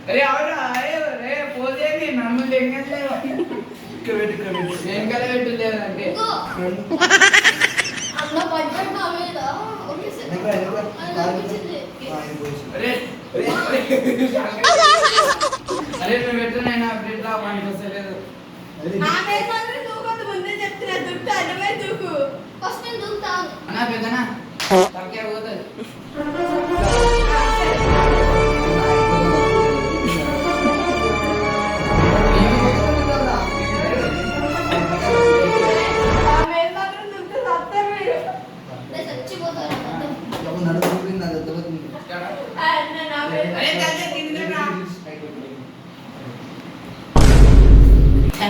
అరే అవరా అరే పోదేది నన్ను లెంగలేవా ఇక్కడ వెనకాల పెట్టలేదంటే అన్న పడ్డాడు నా మీద ఓకే అరే నువ్వు పెట్టనైనా అప్డేట్ రా వానికి వస్తలేదు ఫస్ట్ నేను దూకుతాను అన్నా పెద్దనా తలకే పోతుంది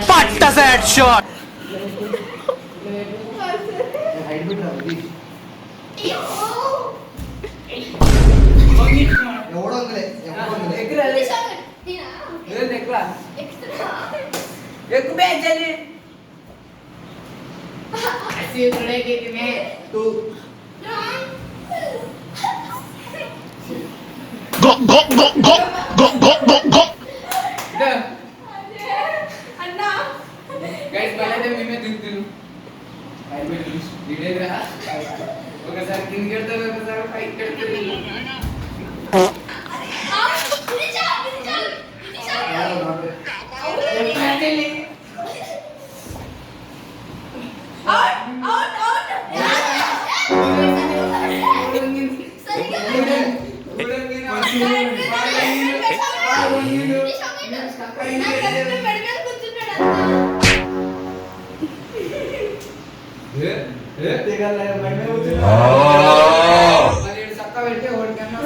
What that shot? Go. Guys బయట మేమే దిగుతున్నాం ఒకసారి కింద కెడతారు ఒకసారి పైకి కెడతారు చక్క పెడితే ఓడికన్నా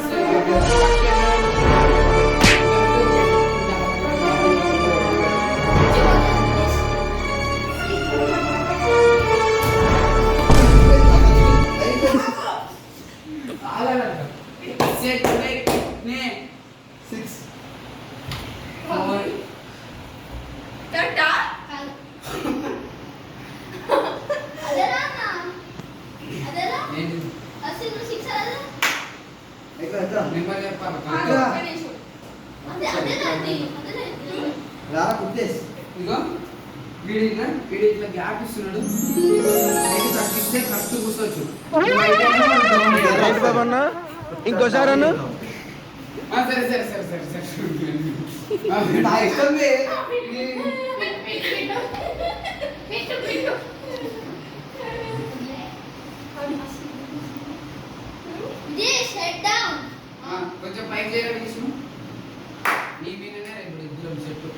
వీడిట్లా గ్యాప్ ఇస్తున్నాడు తగ్గిస్తే కరెక్ట్ కూర్చోవచ్చు ఇంకోసారి అన్న సరే సరే సరే సరే సరే నా ఇష్టం కొంచెం పైకి చేయడం విష్ణు నీ మీదనే ఇప్పుడు ఇద్దరం చెట్టు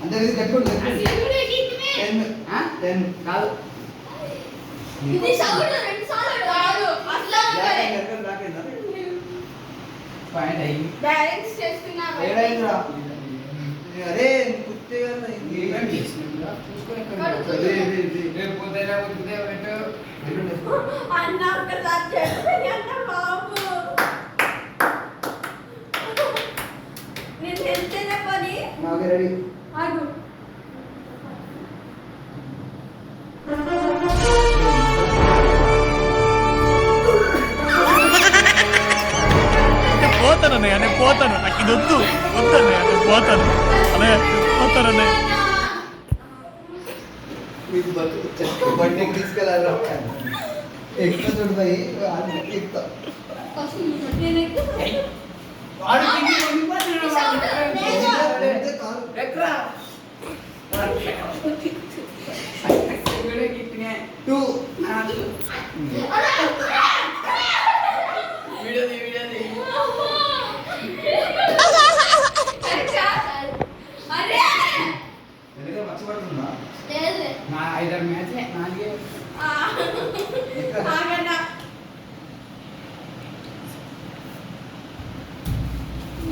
అంటే ఇది కట్టుకోండి కాదు ఇది సౌండ్ రెండు సార్లు కాదు అట్లా పాయింట్ అయ్యింది బ్యాలెన్స్ చేస్తున్నా ఏడైందిరా అరే కుత్తే కదా ఏమేం చేసినా చూసుకొని రేపు పొద్దున పెట్టు అన్న ఒకసారి చెప్పండి అన్న బాబు నేను తెలిసేదే పని ఓకే రెడీ ఆగు పోతానన్నయ్య నేను పోతాను నాకు ఇది వద్దన్నయ్య నేను పోతాను పోతానన్నయ్య మీకు బండికి తీసుకెళ్ళాలి ఎక్కువ చూడతాయి ఎక్కువ నేను ఎక్కువ వాడు కింద ఉండిపోతున్నాడు ఎక్కరా టూ వీడియో అరే వెనక మర్చిపడుతుందా నా 5 మ్యాచ్ నాలుగే ఆగన్నా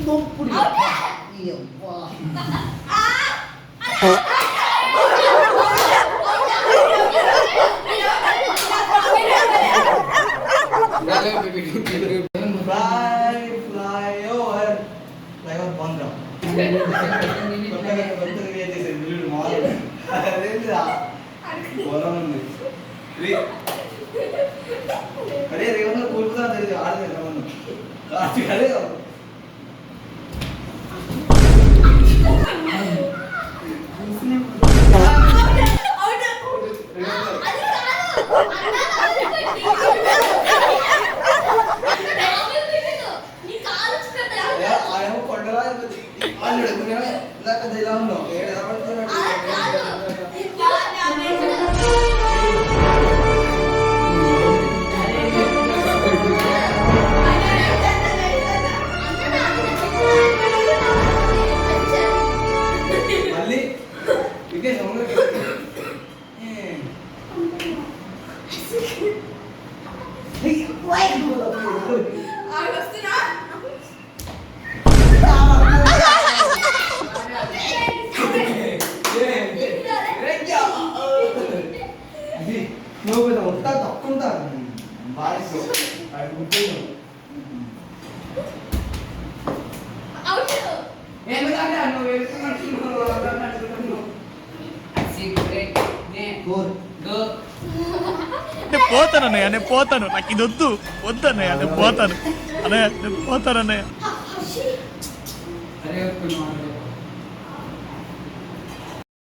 నొప్పుడు ఫ్లైఓవర్ బంద్ ఉంది అరే రేవన్న కోల్పోతా తెలియదు ఆడలేదు రేవన్న కార్తీక్ అదే ఆయన కొండలా వాళ్ళు ఇందాక ఇలా ఉన్నాం మళ్ళీ ఇదే సౌండ్ నువ్వు కొంచెం వస్తా తక్కువ బాగా ఎందుకంటే నువ్వు సీక్రెట్ నేను పోతాను అన్నయ్య, నేను పోతాను, నాకు ఇది వద్దు వద్దన్నయ్య, నేను పోతాను అన్నయ్య, నేను పోతాను అన్నయ్య. అరే